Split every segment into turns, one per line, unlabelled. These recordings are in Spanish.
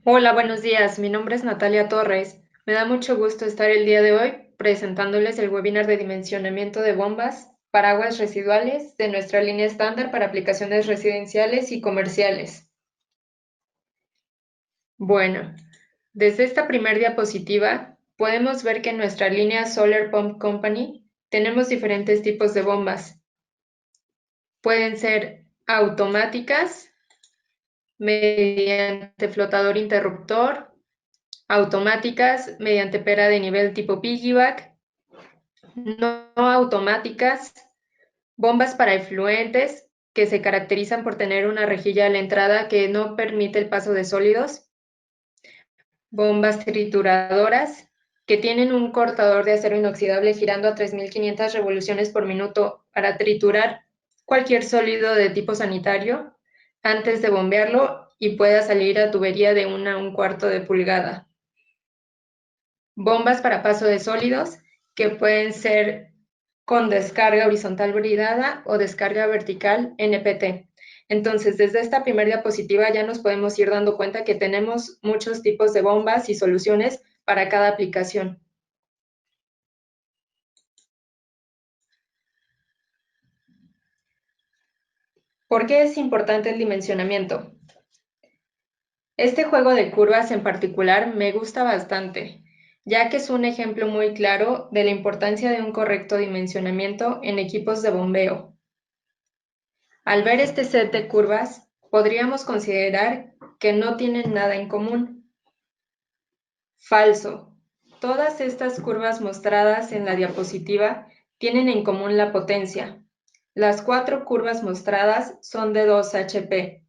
Hola, buenos días. Mi nombre es Natalia Torres. Me da mucho gusto estar el día de hoy presentándoles el webinar de dimensionamiento de bombas para aguas residuales de nuestra línea estándar para aplicaciones residenciales y comerciales. Bueno, desde esta primera diapositiva podemos ver que en nuestra línea Solar Pump Company tenemos diferentes tipos de bombas. Pueden ser automáticas, mediante flotador interruptor, automáticas mediante pera de nivel tipo piggyback, no automáticas, bombas para efluentes que se caracterizan por tener una rejilla a la entrada que no permite el paso de sólidos, bombas trituradoras que tienen un cortador de acero inoxidable girando a 3500 revoluciones por minuto para triturar cualquier sólido de tipo sanitario antes de bombearlo y pueda salir a tubería de 1 a 1/4 de pulgada. Bombas para paso de sólidos que pueden ser con descarga horizontal bridada o descarga vertical NPT. Entonces, desde esta primera diapositiva ya nos podemos ir dando cuenta que tenemos muchos tipos de bombas y soluciones para cada aplicación. ¿Por qué es importante el dimensionamiento? Este juego de curvas en particular me gusta bastante, ya que es un ejemplo muy claro de la importancia de un correcto dimensionamiento en equipos de bombeo. Al ver este set de curvas, podríamos considerar que no tienen nada en común. Falso. Todas estas curvas mostradas en la diapositiva tienen en común la potencia. Las 4 curvas mostradas son de 2 HP.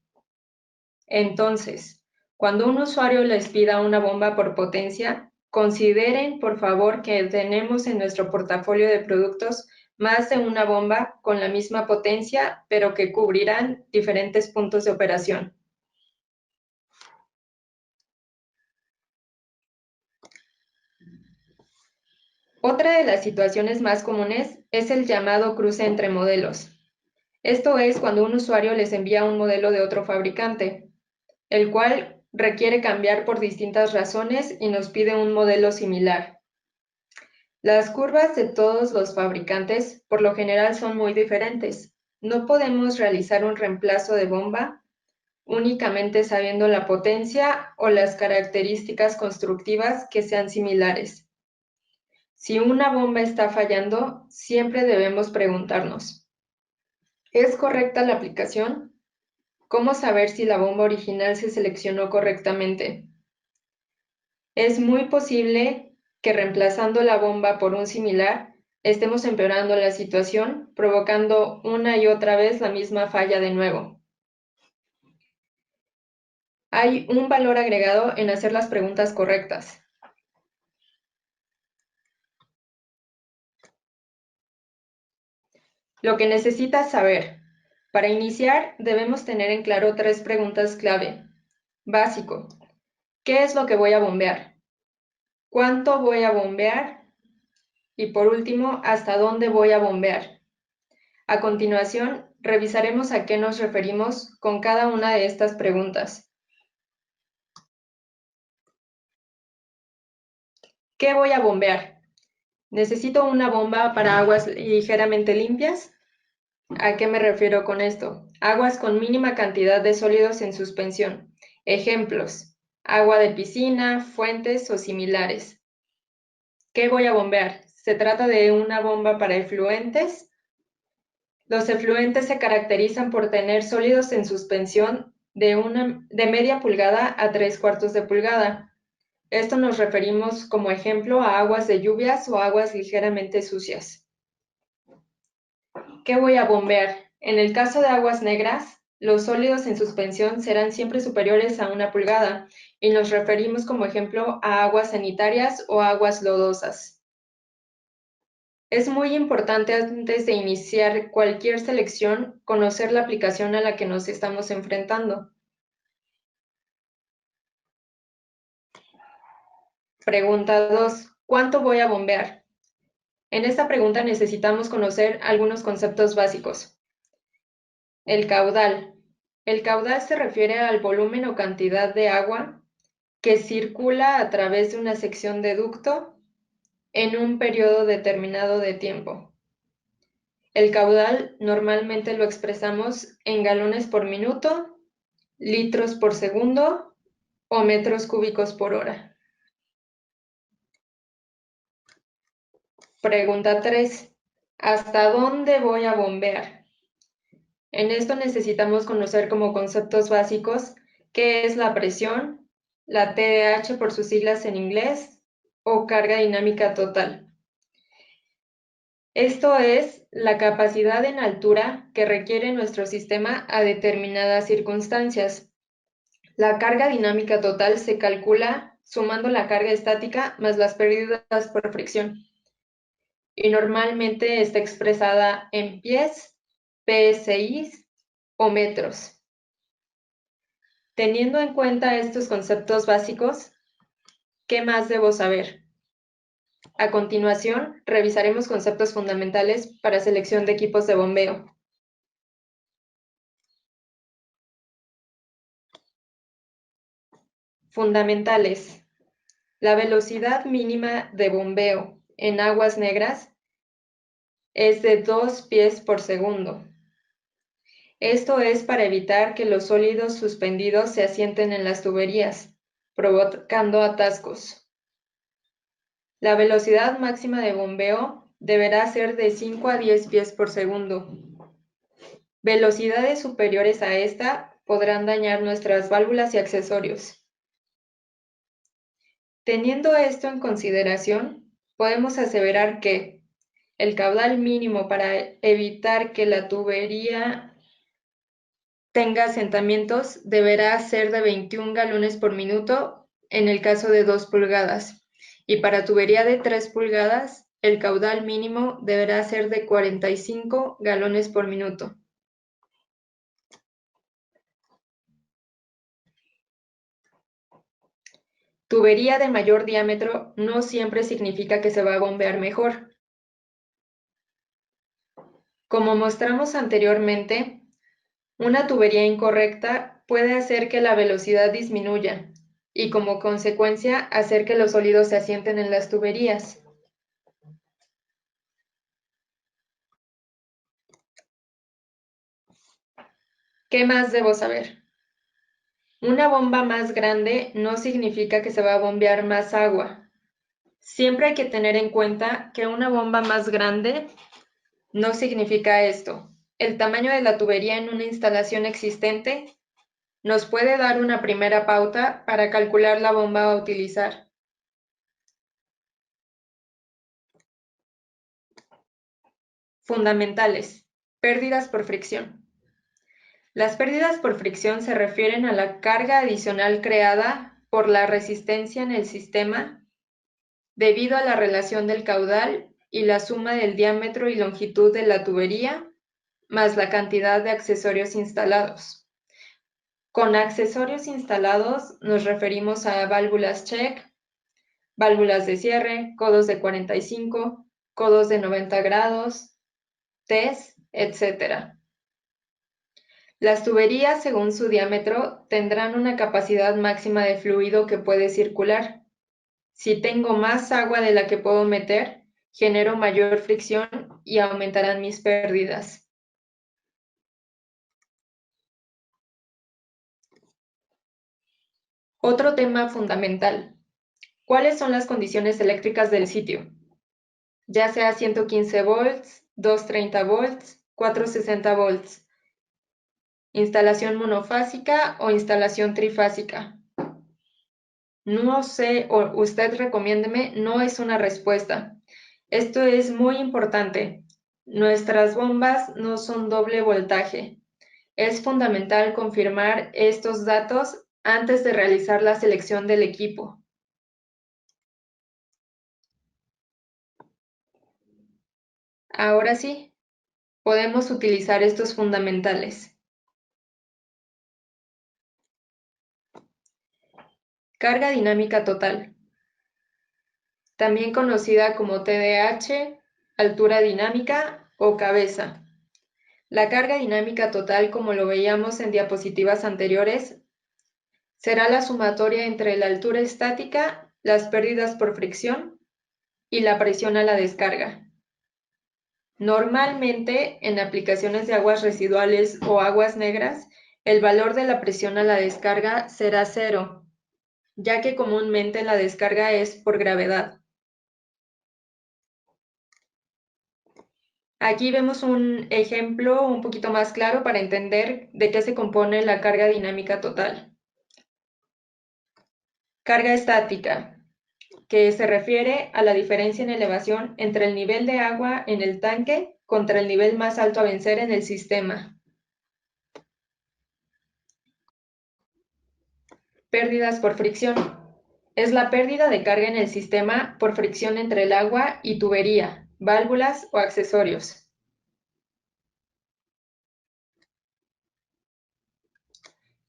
Entonces, cuando un usuario les pida una bomba por potencia, consideren por favor que tenemos en nuestro portafolio de productos más de una bomba con la misma potencia, pero que cubrirán diferentes puntos de operación. Otra de las situaciones más comunes es el llamado cruce entre modelos. Esto es cuando un usuario les envía un modelo de otro fabricante, el cual requiere cambiar por distintas razones y nos pide un modelo similar. Las curvas de todos los fabricantes por lo general son muy diferentes. No podemos realizar un reemplazo de bomba únicamente sabiendo la potencia o las características constructivas que sean similares. Si una bomba está fallando, siempre debemos preguntarnos, ¿es correcta la aplicación? ¿Cómo saber si la bomba original se seleccionó correctamente? Es muy posible que reemplazando la bomba por un similar, estemos empeorando la situación, provocando una y otra vez la misma falla de nuevo. Hay un valor agregado en hacer las preguntas correctas. Lo que necesitas saber. Para iniciar, debemos tener en claro 3 preguntas clave. Básico. ¿Qué es lo que voy a bombear? ¿Cuánto voy a bombear? Y por último, ¿hasta dónde voy a bombear? A continuación, revisaremos a qué nos referimos con cada una de estas preguntas. ¿Qué voy a bombear? ¿Necesito una bomba para aguas ligeramente limpias? ¿A qué me refiero con esto? Aguas con mínima cantidad de sólidos en suspensión. Ejemplos: agua de piscina, fuentes o similares. ¿Qué voy a bombear? ¿Se trata de una bomba para efluentes? Los efluentes se caracterizan por tener sólidos en suspensión de media pulgada a 3/4 de pulgada. Esto nos referimos como ejemplo a aguas de lluvias o aguas ligeramente sucias. ¿Qué voy a bombear? En el caso de aguas negras, los sólidos en suspensión serán siempre superiores a 1 pulgada y nos referimos como ejemplo a aguas sanitarias o aguas lodosas. Es muy importante antes de iniciar cualquier selección conocer la aplicación a la que nos estamos enfrentando. Pregunta 2. ¿Cuánto voy a bombear? En esta pregunta necesitamos conocer algunos conceptos básicos. El caudal. El caudal se refiere al volumen o cantidad de agua que circula a través de una sección de ducto en un periodo determinado de tiempo. El caudal normalmente lo expresamos en galones por minuto, litros por segundo o metros cúbicos por hora. Pregunta 3. ¿Hasta dónde voy a bombear? En esto necesitamos conocer como conceptos básicos qué es la presión, la TDH por sus siglas en inglés, o carga dinámica total. Esto es la capacidad en altura que requiere nuestro sistema a determinadas circunstancias. La carga dinámica total se calcula sumando la carga estática más las pérdidas por fricción. Y normalmente está expresada en pies, PSI o metros. Teniendo en cuenta estos conceptos básicos, ¿qué más debo saber? A continuación, revisaremos conceptos fundamentales para selección de equipos de bombeo. Fundamentales. La velocidad mínima de bombeo en aguas negras es de 2 pies por segundo. Esto es para evitar que los sólidos suspendidos se asienten en las tuberías, provocando atascos. La velocidad máxima de bombeo deberá ser de 5 a 10 pies por segundo. Velocidades superiores a esta podrán dañar nuestras válvulas y accesorios. Teniendo esto en consideración, podemos aseverar que el caudal mínimo para evitar que la tubería tenga asentamientos deberá ser de 21 galones por minuto en el caso de 2 pulgadas, y para tubería de 3 pulgadas el caudal mínimo deberá ser de 45 galones por minuto. Tubería de mayor diámetro no siempre significa que se va a bombear mejor. Como mostramos anteriormente, una tubería incorrecta puede hacer que la velocidad disminuya y como consecuencia hacer que los sólidos se asienten en las tuberías. ¿Qué más debo saber? Una bomba más grande no significa que se va a bombear más agua. Siempre hay que tener en cuenta que una bomba más grande no significa esto. El tamaño de la tubería en una instalación existente nos puede dar una primera pauta para calcular la bomba a utilizar. Fundamentales. Pérdidas por fricción. Las pérdidas por fricción se refieren a la carga adicional creada por la resistencia en el sistema debido a la relación del caudal y la suma del diámetro y longitud de la tubería más la cantidad de accesorios instalados. Con accesorios instalados nos referimos a válvulas check, válvulas de cierre, codos de 45, codos de 90 grados, TES, etc. Las tuberías, según su diámetro, tendrán una capacidad máxima de fluido que puede circular. Si tengo más agua de la que puedo meter, genero mayor fricción y aumentarán mis pérdidas. Otro tema fundamental. ¿Cuáles son las condiciones eléctricas del sitio? Ya sea 115 volts, 230 volts, 460 volts. Instalación monofásica o instalación trifásica. No sé, o usted recomiéndeme, no es una respuesta. Esto es muy importante. Nuestras bombas no son doble voltaje. Es fundamental confirmar estos datos antes de realizar la selección del equipo. Ahora sí, podemos utilizar estos fundamentales. Carga dinámica total, también conocida como TDH, altura dinámica o cabeza. La carga dinámica total, como lo veíamos en diapositivas anteriores, será la sumatoria entre la altura estática, las pérdidas por fricción y la presión a la descarga. Normalmente, en aplicaciones de aguas residuales o aguas negras, el valor de la presión a la descarga será cero, ya que comúnmente la descarga es por gravedad. Aquí vemos un ejemplo un poquito más claro para entender de qué se compone la carga dinámica total. Carga estática, que se refiere a la diferencia en elevación entre el nivel de agua en el tanque contra el nivel más alto a vencer en el sistema. Pérdidas por fricción. Es la pérdida de carga en el sistema por fricción entre el agua y tubería, válvulas o accesorios.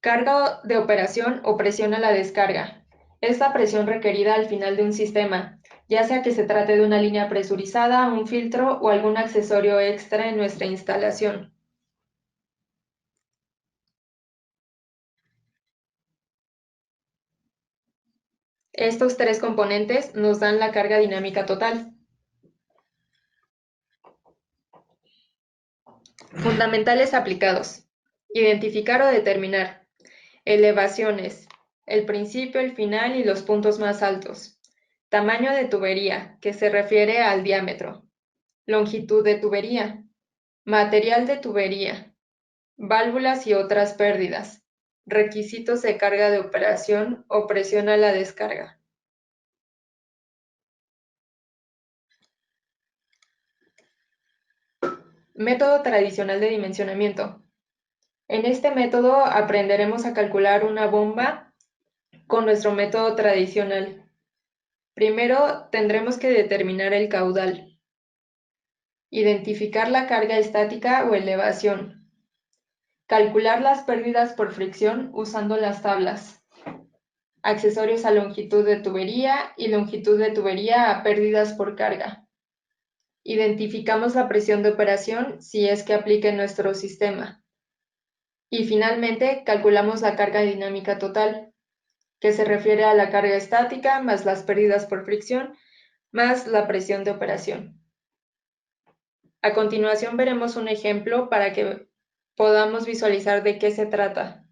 Carga de operación o presión a la descarga. Es la presión requerida al final de un sistema, ya sea que se trate de una línea presurizada, un filtro o algún accesorio extra en nuestra instalación. Estos tres componentes nos dan la carga dinámica total. Fundamentales aplicados. Identificar o determinar. Elevaciones. El principio, el final y los puntos más altos. Tamaño de tubería, que se refiere al diámetro. Longitud de tubería. Material de tubería. Válvulas y otras pérdidas. Requisitos de carga de operación o presión a la descarga. Método tradicional de dimensionamiento. En este método aprenderemos a calcular una bomba con nuestro método tradicional. Primero tendremos que determinar el caudal, identificar la carga estática o elevación, calcular las pérdidas por fricción usando las tablas, accesorios a longitud de tubería y longitud de tubería a pérdidas por carga. Identificamos la presión de operación si es que aplica en nuestro sistema. Y finalmente calculamos la carga dinámica total, que se refiere a la carga estática más las pérdidas por fricción más la presión de operación. A continuación veremos un ejemplo para que podamos visualizar de qué se trata.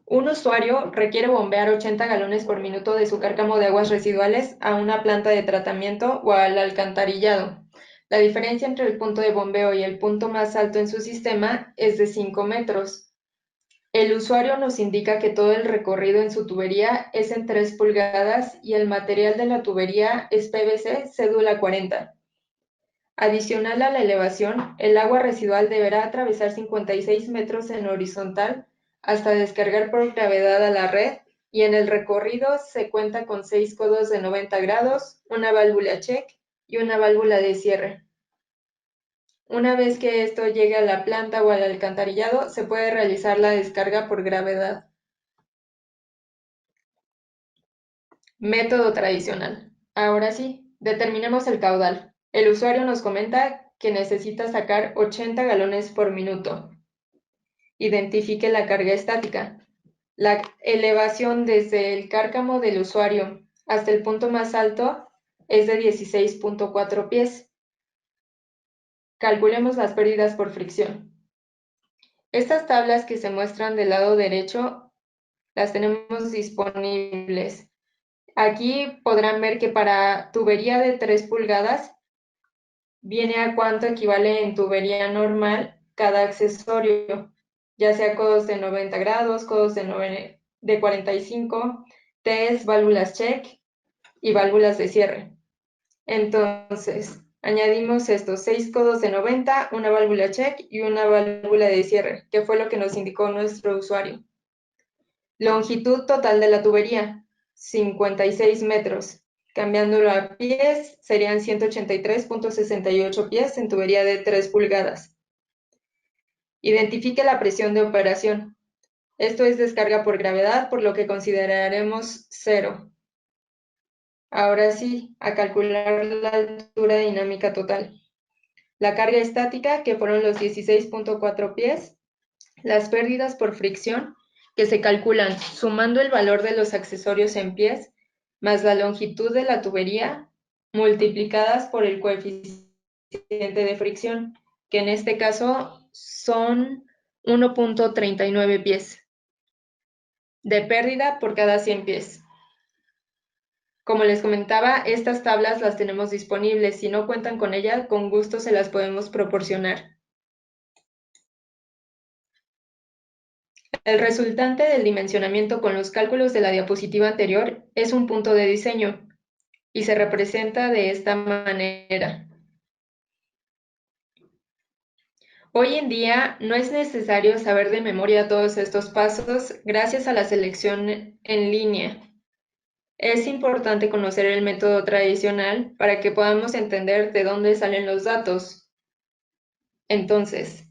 Un usuario requiere bombear 80 galones por minuto de su cárcamo de aguas residuales a una planta de tratamiento o al alcantarillado. La diferencia entre el punto de bombeo y el punto más alto en su sistema es de 5 metros. El usuario nos indica que todo el recorrido en su tubería es en 3 pulgadas y el material de la tubería es PVC cédula 40. Adicional a la elevación, el agua residual deberá atravesar 56 metros en horizontal hasta descargar por gravedad a la red, y en el recorrido se cuenta con 6 codos de 90 grados, una válvula check y una válvula de cierre. Una vez que esto llegue a la planta o al alcantarillado, se puede realizar la descarga por gravedad. Método tradicional. Ahora sí, determinemos el caudal. El usuario nos comenta que necesita sacar 80 galones por minuto. Identifique la carga estática. La elevación desde el cárcamo del usuario hasta el punto más alto es de 16.4 pies. Calculemos las pérdidas por fricción. Estas tablas que se muestran del lado derecho las tenemos disponibles. Aquí podrán ver que para tubería de 3 pulgadas viene a cuánto equivale en tubería normal cada accesorio, ya sea codos de 90 grados, codos de 45, Ts, válvulas check y válvulas de cierre. Entonces, añadimos estos 6 codos de 90, una válvula check y una válvula de cierre, que fue lo que nos indicó nuestro usuario. Longitud total de la tubería, 56 metros. Cambiándolo a pies, serían 183.68 pies en tubería de 3 pulgadas. Identifique la presión de operación. Esto es descarga por gravedad, por lo que consideraremos 0. Ahora sí, a calcular la altura dinámica total. La carga estática, que fueron los 16.4 pies, Las pérdidas por fricción, que se calculan sumando el valor de los accesorios en pies más la longitud de la tubería, multiplicadas por el coeficiente de fricción, que en este caso son 1.39 pies de pérdida por cada 100 pies. Como les comentaba, estas tablas las tenemos disponibles. Si no cuentan con ellas, con gusto se las podemos proporcionar. El resultante del dimensionamiento con los cálculos de la diapositiva anterior es un punto de diseño y se representa de esta manera. Hoy en día no es necesario saber de memoria todos estos pasos gracias a la selección en línea. Es importante conocer el método tradicional para que podamos entender de dónde salen los datos. Entonces,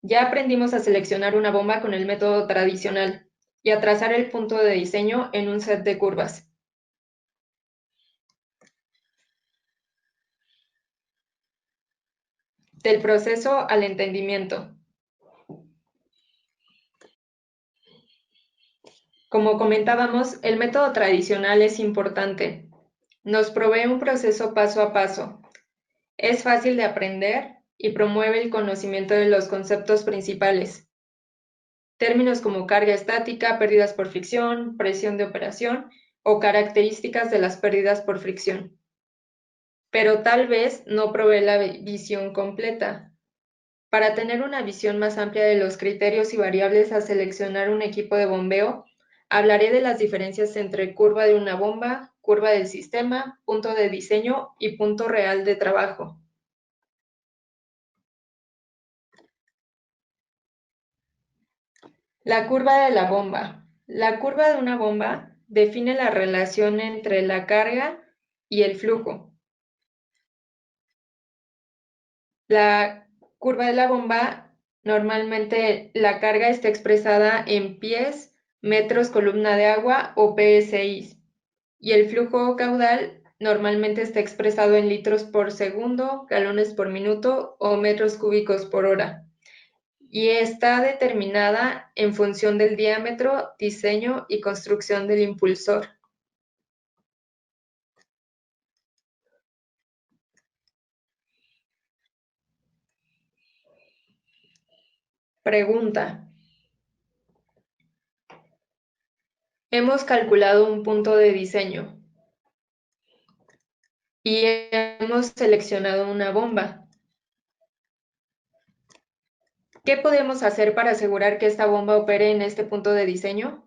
ya aprendimos a seleccionar una bomba con el método tradicional y a trazar el punto de diseño en un set de curvas. Del proceso al entendimiento. Como comentábamos, el método tradicional es importante. Nos provee un proceso paso a paso. Es fácil de aprender y promueve el conocimiento de los conceptos principales. Términos como carga estática, pérdidas por fricción, presión de operación o características de las pérdidas por fricción. Pero tal vez no provee la visión completa. Para tener una visión más amplia de los criterios y variables a seleccionar un equipo de bombeo, hablaré de las diferencias entre curva de una bomba, curva del sistema, punto de diseño y punto real de trabajo. La curva de la bomba. La curva de una bomba define la relación entre la carga y el flujo. La curva de la bomba, normalmente la carga está expresada en pies, metros columna de agua o PSI, y el flujo caudal normalmente está expresado en litros por segundo, galones por minuto o metros cúbicos por hora, y está determinada en función del diámetro, diseño y construcción del impulsor. Pregunta. Hemos calculado un punto de diseño y hemos seleccionado una bomba. ¿Qué podemos hacer para asegurar que esta bomba opere en este punto de diseño?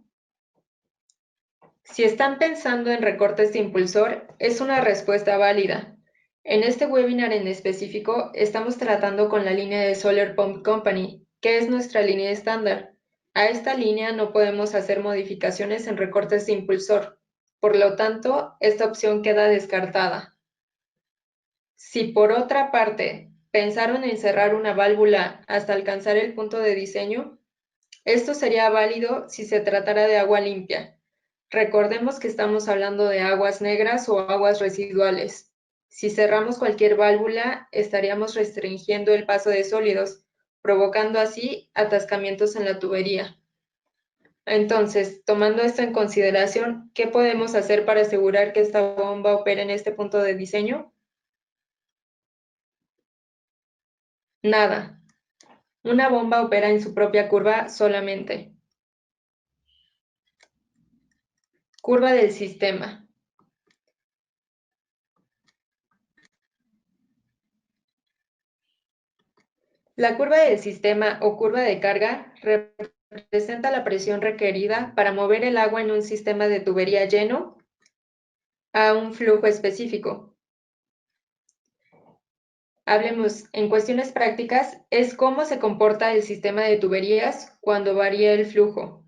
Si están pensando en recortes de impulsor, es una respuesta válida. En este webinar en específico, estamos tratando con la línea de Solar Pump Company, que es nuestra línea estándar. A esta línea no podemos hacer modificaciones en recortes de impulsor. Por lo tanto, esta opción queda descartada. Si por otra parte pensaron en cerrar una válvula hasta alcanzar el punto de diseño, esto sería válido si se tratara de agua limpia. Recordemos que estamos hablando de aguas negras o aguas residuales. Si cerramos cualquier válvula, estaríamos restringiendo el paso de sólidos, provocando así atascamientos en la tubería. Entonces, tomando esto en consideración, ¿qué podemos hacer para asegurar que esta bomba opere en este punto de diseño? Nada. Una bomba opera en su propia curva solamente. Curva del sistema. La curva del sistema o curva de carga representa la presión requerida para mover el agua en un sistema de tubería lleno a un flujo específico. Hablemos en cuestiones prácticas, es cómo se comporta el sistema de tuberías cuando varía el flujo.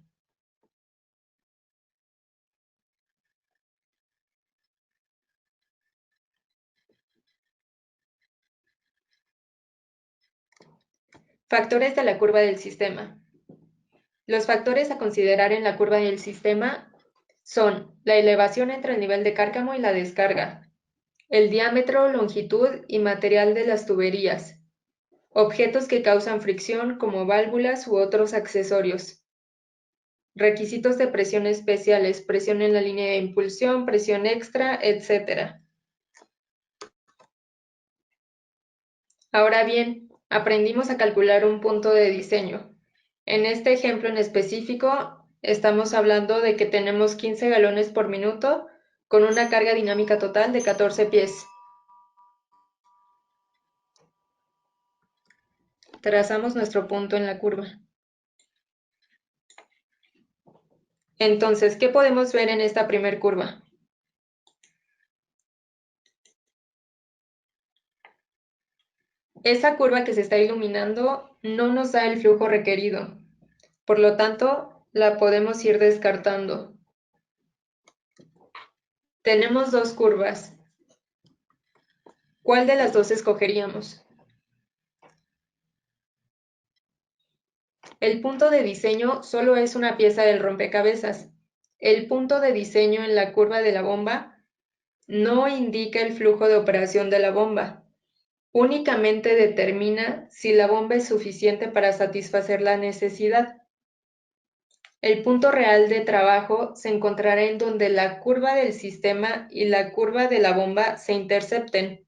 Factores de la curva del sistema. Los factores a considerar en la curva del sistema son la elevación entre el nivel de cárcamo y la descarga, el diámetro, longitud y material de las tuberías, objetos que causan fricción como válvulas u otros accesorios. Requisitos de presión especiales, presión en la línea de impulsión, presión extra, etc. Ahora bien, aprendimos a calcular un punto de diseño. En este ejemplo en específico, estamos hablando de que tenemos 15 galones por minuto con una carga dinámica total de 14 pies. Trazamos nuestro punto en la curva. Entonces, ¿qué podemos ver en esta primer curva? Esa curva que se está iluminando no nos da el flujo requerido. Por lo tanto, la podemos ir descartando. Tenemos dos curvas. ¿Cuál de las dos escogeríamos? El punto de diseño solo es una pieza del rompecabezas. El punto de diseño en la curva de la bomba no indica el flujo de operación de la bomba. Únicamente determina si la bomba es suficiente para satisfacer la necesidad. El punto real de trabajo se encontrará en donde la curva del sistema y la curva de la bomba se intercepten.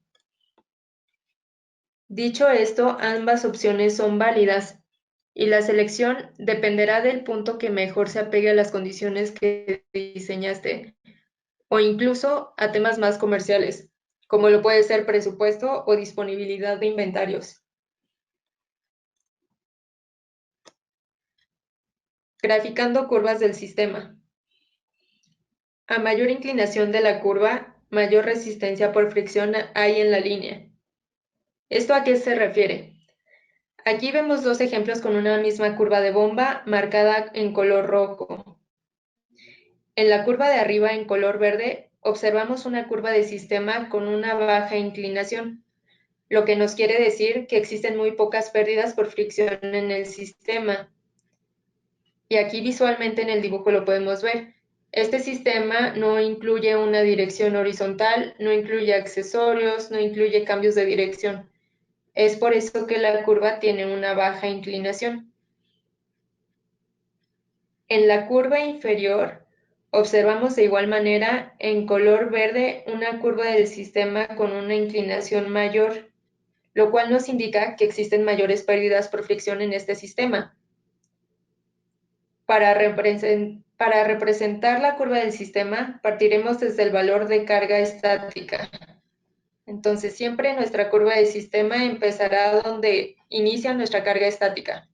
Dicho esto, ambas opciones son válidas y la selección dependerá del punto que mejor se apegue a las condiciones que diseñaste o incluso a temas más comerciales, como lo puede ser presupuesto o disponibilidad de inventarios. Graficando curvas del sistema. A mayor inclinación de la curva, mayor resistencia por fricción hay en la línea. ¿Esto a qué se refiere? Aquí vemos dos ejemplos con una misma curva de bomba marcada en color rojo. En la curva de arriba en color verde observamos una curva de sistema con una baja inclinación, lo que nos quiere decir que existen muy pocas pérdidas por fricción en el sistema. Y aquí visualmente en el dibujo lo podemos ver. Este sistema no incluye una dirección horizontal, no incluye accesorios, no incluye cambios de dirección. Es por eso que la curva tiene una baja inclinación. En la curva inferior observamos de igual manera en color verde una curva del sistema con una inclinación mayor, lo cual nos indica que existen mayores pérdidas por fricción en este sistema. Para representar la curva del sistema, partiremos desde el valor de carga estática. Entonces, siempre nuestra curva del sistema empezará donde inicia nuestra carga estática.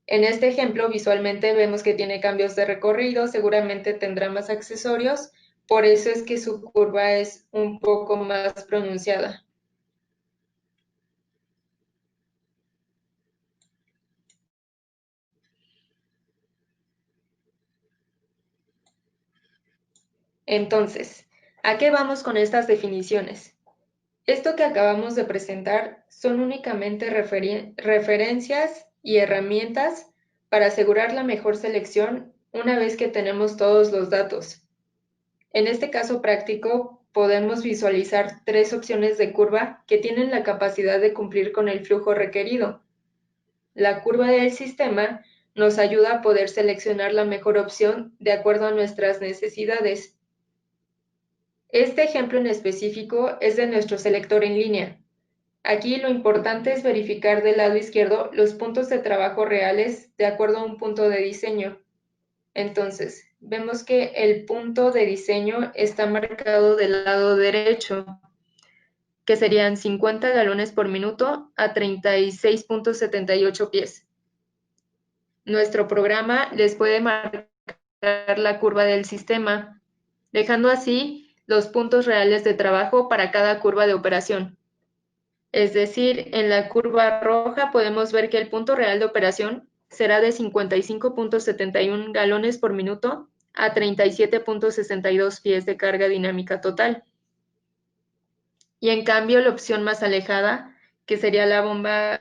En este ejemplo, visualmente vemos que tiene cambios de recorrido, seguramente tendrá más accesorios, por eso es que su curva es un poco más pronunciada. Entonces, ¿a qué vamos con estas definiciones? Esto que acabamos de presentar son únicamente referencias y herramientas para asegurar la mejor selección una vez que tenemos todos los datos. En este caso práctico, podemos visualizar tres opciones de curva que tienen la capacidad de cumplir con el flujo requerido. La curva del sistema nos ayuda a poder seleccionar la mejor opción de acuerdo a nuestras necesidades. Este ejemplo en específico es de nuestro selector en línea. Aquí lo importante es verificar del lado izquierdo los puntos de trabajo reales de acuerdo a un punto de diseño. Entonces, vemos que el punto de diseño está marcado del lado derecho, que serían 50 galones por minuto a 36.78 pies. Nuestro programa les puede marcar la curva del sistema, dejando así los puntos reales de trabajo para cada curva de operación. Es decir, en la curva roja podemos ver que el punto real de operación será de 55.71 galones por minuto a 37.62 pies de carga dinámica total. Y en cambio, la opción más alejada, que sería la bomba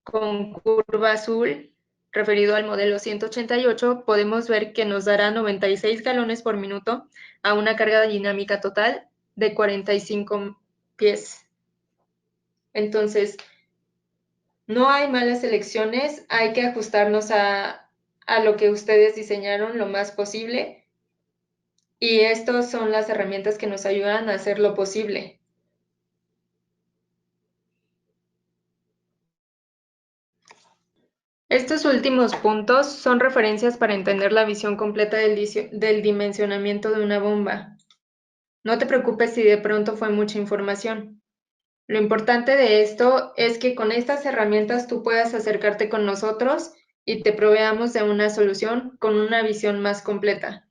con curva azul, referido al modelo 188, podemos ver que nos dará 96 galones por minuto a una carga dinámica total de 45 pies. Entonces, No hay malas elecciones, hay que ajustarnos a lo que ustedes diseñaron lo más posible y estas son las herramientas que nos ayudan a hacer lo posible. Estos últimos puntos son referencias para entender la visión completa del dimensionamiento de una bomba. No te preocupes si de pronto fue mucha información. Lo importante de esto es que con estas herramientas tú puedas acercarte con nosotros y te proveamos de una solución con una visión más completa.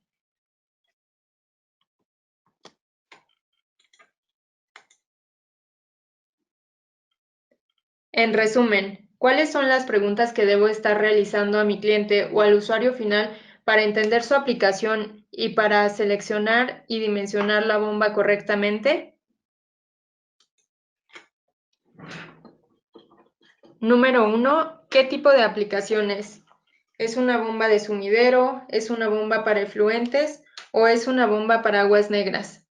En resumen, ¿cuáles son las preguntas que debo estar realizando a mi cliente o al usuario final para entender su aplicación y para seleccionar y dimensionar la bomba correctamente? Número 1. ¿Qué tipo de aplicación es? ¿Es una bomba de sumidero? ¿Es una bomba para efluentes? ¿O es una bomba para aguas negras?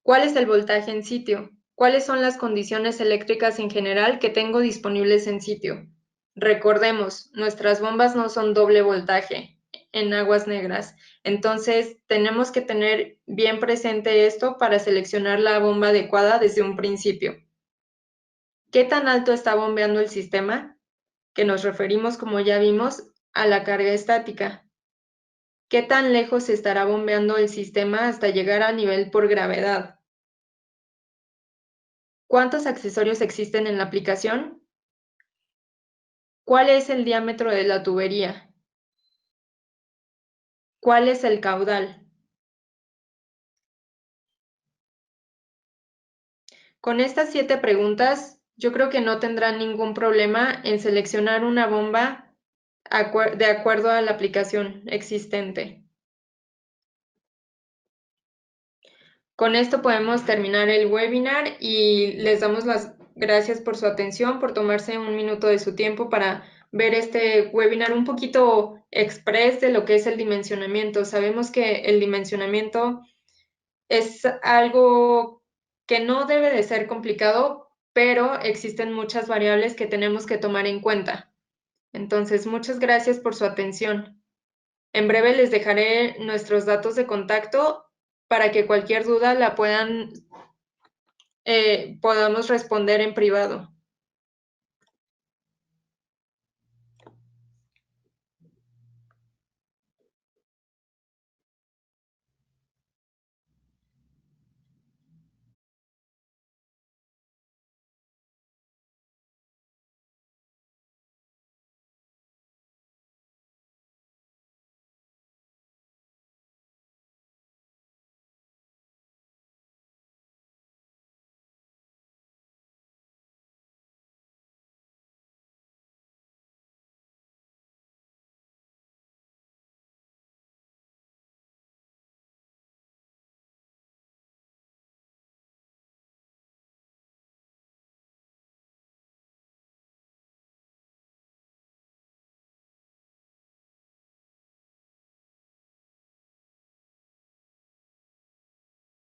¿Cuál es el voltaje en sitio? ¿Cuáles son las condiciones eléctricas en general que tengo disponibles en sitio? Recordemos, nuestras bombas no son doble voltaje en aguas negras, entonces tenemos que tener bien presente esto para seleccionar la bomba adecuada desde un principio. ¿Qué tan alto está bombeando el sistema? Que nos referimos, como ya vimos, a la carga estática. ¿Qué tan lejos estará bombeando el sistema hasta llegar a nivel por gravedad? ¿Cuántos accesorios existen en la aplicación? ¿Cuál es el diámetro de la tubería? ¿Cuál es el caudal? Con estas 7 preguntas, yo creo que no tendrán ningún problema en seleccionar una bomba de acuerdo a la aplicación existente. Con esto podemos terminar el webinar y les damos las gracias por su atención, por tomarse un minuto de su tiempo para ver este webinar un poquito express de lo que es el dimensionamiento. Sabemos que el dimensionamiento es algo que no debe de ser complicado, pero existen muchas variables que tenemos que tomar en cuenta. Entonces, muchas gracias por su atención. En breve les dejaré nuestros datos de contacto para que cualquier duda la podamos responder en privado.